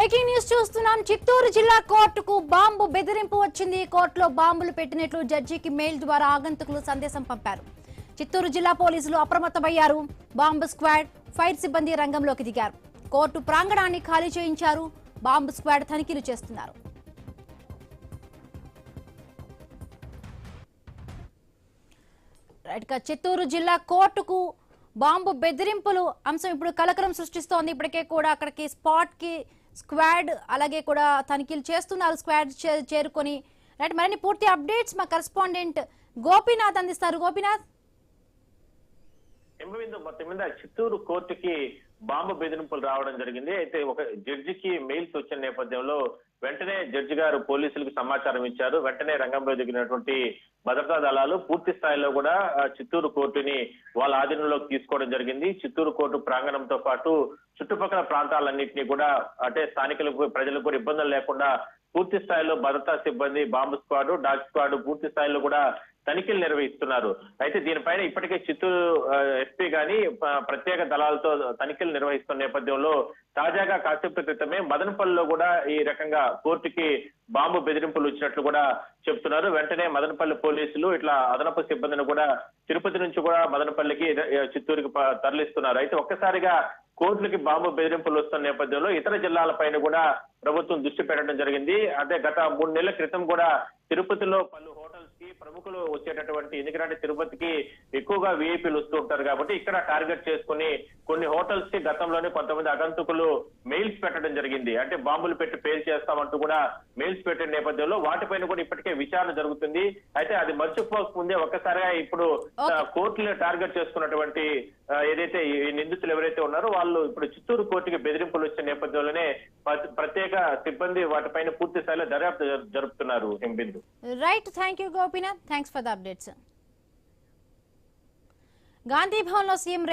Breaking news చూస్తున్నాం. చిత్తూరు జిల్లా కోర్టుకు బాంబు బెదిరింపు వచ్చింది. కోర్టులో బాంబులు పెట్టినట్లు జడ్జికి మెయిల్ ద్వారా ఆగంతుకులు సందేశం పంపారు. చిత్తూరు జిల్లా పోలీసులు అప్రమత్తమయ్యారు. బాంబు స్క్వాడ్, ఫైర్ సిబ్బంది రంగంలోకి దిగారు. కోర్టు ప్రాంగణాన్ని ఖాళీ చేయించారు. బాంబు స్క్వాడ్ తనిఖీలు చేస్తున్నారు. చిత్తూరు జిల్లా కోర్టుకు బాంబు బెదిరింపులు అంశం ఇప్పుడు కలకలం సృష్టిస్తోంది. ఇప్పటికే కూడా అక్కడికి స్పాట్ కి స్క్వాడ్ అలాగే కూడా తనిఖీలు చేస్తున్నారు. స్క్వాడ్ చేరుకొని మరిన్ని పూర్తి అప్డేట్స్ మా కరెస్పాండెంట్ గోపీనాథ్ అందిస్తారు. గోపీనాథ్, మొత్తం మీద చిత్తూరు కోర్టుకి బాంబు బెదిరింపులు రావడం జరిగింది. అయితే ఒక జడ్జికి మెయిల్స్ వచ్చిన నేపథ్యంలో వెంటనే జడ్జి గారు పోలీసులకు సమాచారం ఇచ్చారు. వెంటనే రంగంలో దిగినటువంటి భద్రతా దళాలు పూర్తి స్థాయిలో కూడా చిత్తూరు కోర్టుని వాళ్ళ ఆధీనంలోకి తీసుకోవడం జరిగింది. చిత్తూరు కోర్టు ప్రాంగణంతో పాటు చుట్టుపక్కల ప్రాంతాలన్నింటినీ కూడా అంటే స్థానికులకు ప్రజలకు కూడా ఇబ్బందులు లేకుండా పూర్తి స్థాయిలో భద్రతా సిబ్బంది, బాంబు స్క్వాడ్, డాగ్ స్క్వాడ్ పూర్తి స్థాయిలో కూడా తనిఖీలు నిర్వహిస్తున్నారు. అయితే దీనిపైన ఇప్పటికే చిత్తూరు ఎస్పీ గాని ప్రత్యేక దళాలతో తనిఖీలు నిర్వహిస్తున్న నేపథ్యంలో తాజాగా కాసేపటి క్రితమే మదనపల్లిలో కూడా ఈ రకంగా కోర్టుకి బాంబు బెదిరింపులు వచ్చినట్లు కూడా చెప్తున్నారు. వెంటనే మదనపల్లి పోలీసులు ఇట్లా అదనపు సిబ్బందిని కూడా తిరుపతి నుంచి కూడా మదనపల్లికి చిత్తూరుకి తరలిస్తున్నారు. అయితే ఒక్కసారిగా కోర్టులకి బాంబు బెదిరింపులు వస్తున్న నేపథ్యంలో ఇతర జిల్లాలపైన కూడా ప్రభుత్వం దృష్టి పెట్టడం జరిగింది. అదే గత 3 నెలల క్రితం కూడా తిరుపతిలో పలు హోటల్స్ కి ప్రముఖులు వచ్చేటటువంటి, ఎందుకంటే తిరుపతికి ఎక్కువగా విఐపీలు వస్తూ ఉంటారు కాబట్టి ఇక్కడ టార్గెట్ చేసుకుని కొన్ని హోటల్స్ కి గతంలోనే కొంతమంది ఆగంతుకులు మెయిల్స్ పెట్టడం జరిగింది. అంటే బాంబులు పెట్టి పేల్ చేస్తామంటూ కూడా మెయిల్స్ పెట్టిన నేపథ్యంలో వాటిపైన కూడా ఇప్పటికే విచారణ జరుగుతుంది. అయితే అది మర్చిపోకముందే ఒక్కసారిగా ఇప్పుడు కోర్టులు టార్గెట్ చేసుకున్నటువంటి ఏదైతే ఈ నిందితులు ఎవరైతే ఉన్నారో వాళ్ళు ఇప్పుడు చిత్తూరు కోర్టుకి బెదిరింపులు వచ్చిన నేపథ్యంలోనే ప్రత్యేక సిబ్బంది వాటిపైన పూర్తి స్థాయిలో దర్యాప్తు జరుపుతున్నారు. Himabindu right, thank you Gopinath, thanks for the updates. Gandhi Bhavan లో సీఎం